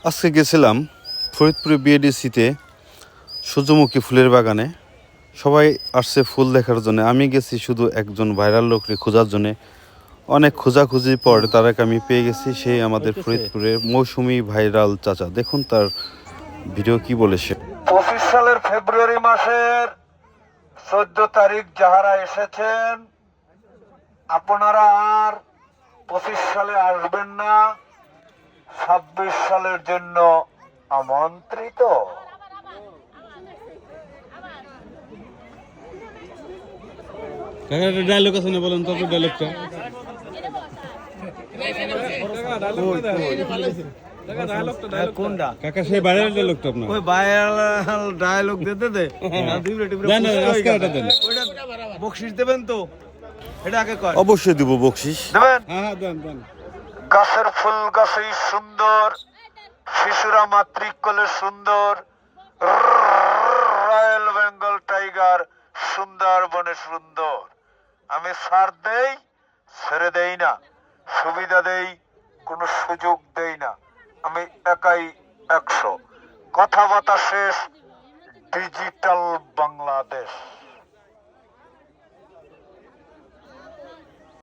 আজকে গেছিলাম ফরিদপুরে বিএডিসিতে সূর্যমুখী ফুলের বাগানে। সবাই আসছে ফুল দেখার জন্য, আমি গেছি শুধু একজন ভাইরাল লোককে খোঁজার জন্য। অনেক খোঁজাখুঁজির পর তারাকে আমি পেয়ে গেছি। সেই আমাদের ফরিদপুরের মৌসুমী ভাইরাল চাচা। দেখুন তার ভিডিও কি বলে সে। 25 সালের ফেব্রুয়ারি মাসের 14 তারিখ যাহারা এসেছেন, আপনারা আর 25 সালে আসবেন না, 26 সালের জন্য আমন্ত্রিত। ডায়লগ আছে না, বলেন তো ডায়লগটা। কোনটা কাকা সেই ভাইরাল ডায়লগটা আপনার? ওই ভাইরাল ডায়লগ দিতে দে দেন আজকে এটা দেন। বকশিস দেবেন তো, এটা আগে কর। অবশ্যই দিব বকশিস। দেবেন? হ্যাঁ দেন দেন। গাছের ফুল গাছেই সুন্দর, শিশুরা মাতৃকলে সুন্দর, রয়্যাল বেঙ্গল টাইগার সুন্দরবনে সুন্দর। আমি ছাড় দেই, ছেড়ে দেই না, সুবিধা দেই, কোনো সুযোগ দেই না। আমি একাই 100। কথাবার্তা শেষ। ডিজিটাল বাংলাদেশ।